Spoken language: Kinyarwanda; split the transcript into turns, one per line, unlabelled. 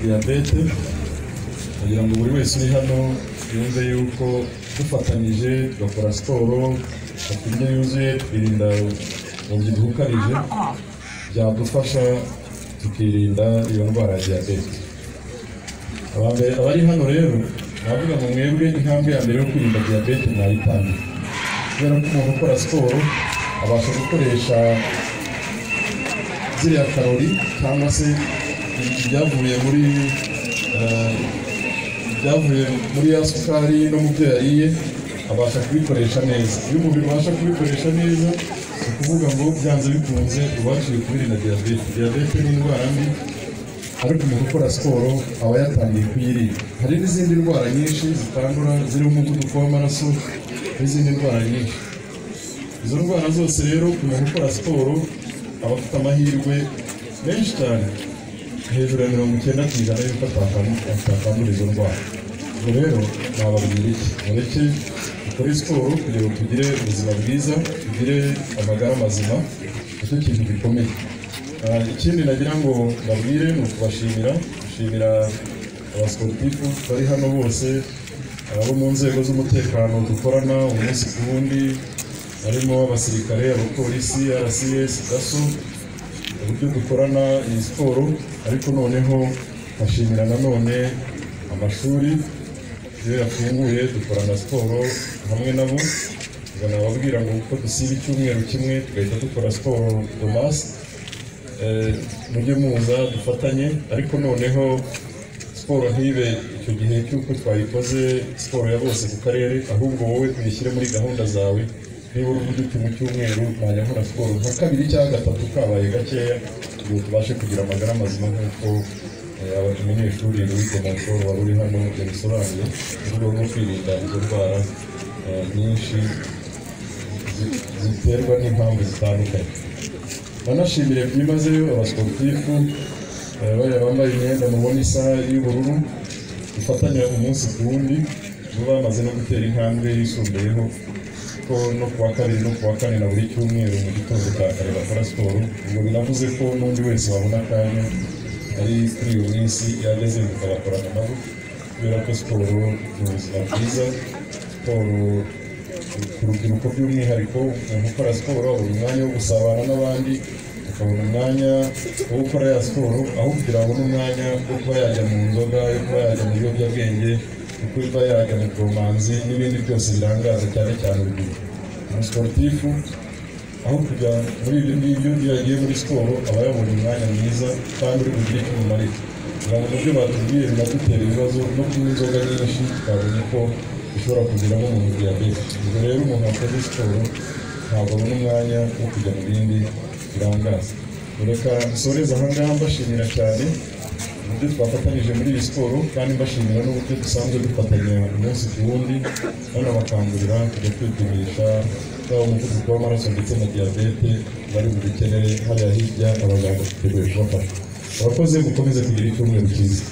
diyabete, kugira ngo buri wese uri hano yumve yuko dufatanyije tugakora siporo, dufata indyo yuzuye, twirinda umubyibuho ukabije, byadufasha tukirinda iyo ndwara ya diyabete. Abari hano rero navuga ngo mwebwe intambwe ya mbere yo kwirinda diyabete mwayitangiye, kubera ko umuntu ukora siporo abasha gukoresha ziriya karori cyangwa se ibyavuye muri ya sukari no mu byo yariye, abasha kubikoresha neza. Iyo umubiri ubasha kubikoresha neza, ni ukuvuga ngo byanze bikunze ubashije kwirinda diyabete. Diyabete ni indwara mbi, ariko umuntu ukora siporo aba yatangiye kuyirinda. Hari n'izindi ndwara nyinshi zitandura zirimo umuvuduko w'amaraso n'izindi ndwara nyinshi. Izo ndwara zose rero umuntu ukora siporo aba afite amahirwe menshi cyane, hejuru ya 90% y'uko atakandura izo ndwara. Ubwo rero nababwira iki? Mureke dukore siporo kugira ngo tugire ubuzima bwiza, tugire amagara mazima, nicyo kintu gikomeye. Ikindi nagira ngo mbabwire ni gushimira abasportifu bari hano bose, abo mu nzego z'umutekano dukorana umunsi ku wundi, harimo abasirikare, abapolisi, RCS, DASO, uburyo dukorana iyi siporo. Ariko noneho nkashimira nanone amashuri, iyo yafunguye dukorana siporo hamwe nabo. Ngo nababwira ngo uko dusiba icyumweru kimwe tugahita dukora siporo domasi, mujye muza dufatanye. Ariko noneho siporo ntibe icyo gihe cy'uko twayikoze siporo ya bose ku karere, ahubwo wowe tuyishyire muri gahunda zawe. Niba uruvuga uti mu cyumweru najya nkora siporo nka 2 cyangwa 3 kabaye gakeya, ngo tubashe kugira amagara mazima nk'uko umunyeshuri wiga mu siporo wari uri hano yabisobanuye, mu rwego rwo kwirinda izo ndwara nyinshi ziterwa n'impamvu zitandukanye. Banashimire byimazeyo abasportifu bambaye imyenda mubona isa y'ubururu, dufatanya umunsi ku wundi, bo bamaze no gutera intambwe yisumbuyeho, ko no kuwa kabiri no kuwa kane na buri cyumweru mu gitondo cya kare bakora siporo. Ubwo binavuze ko n'undi wese wabona akanya ari kuri iyo minsi yageze mukabakorana nabo, kubera ko siporo ni ubuzima bwiza. Siporo ku rubyiruko by'umwihariko, umuntu ukora siporo abona umwanya wo gusabana n'abandi, akabona umwanya wo gukora ya siporo, aho kugira ngo n'umwanya wo kuba yajya mu nzoga, yo kuba yajya mu biyobyabwenge, kuba yajya mu bwomanzi n'ibindi byose birangaza cyane cyane urubyiruko. Umusportifu aho kujya muri ibyo ngibyo, iyo yagiye muri siporo aba yabonye umwanya mwiza kandi uri bugire icyo umumarira. Kugira ngo mubyo batubwiye binadutera ibibazo no kunywa inzoga nyinshi, twabonye ko bishobora kugiramo umuntu diyabete. Ubwo rero umuntu wakoze siporo ntabwo abona umwanya wo kujya mu bindi birangaza. Reka nsoreze aha ngaha mbashimira cyane uburyo twafatanyije muri iyi siporo, kandi mbashimira n'uburyo dusanzwe dufatanya umunsi ku wundi, banabakangurira kujya kwipimisha yaba umuvuduko w'amaraso ndetse na diyabete bari bubikenere hariya hirya abaganga twiteguye kubafasha. Abakoze mukomeze kugira icyumweru cyiza.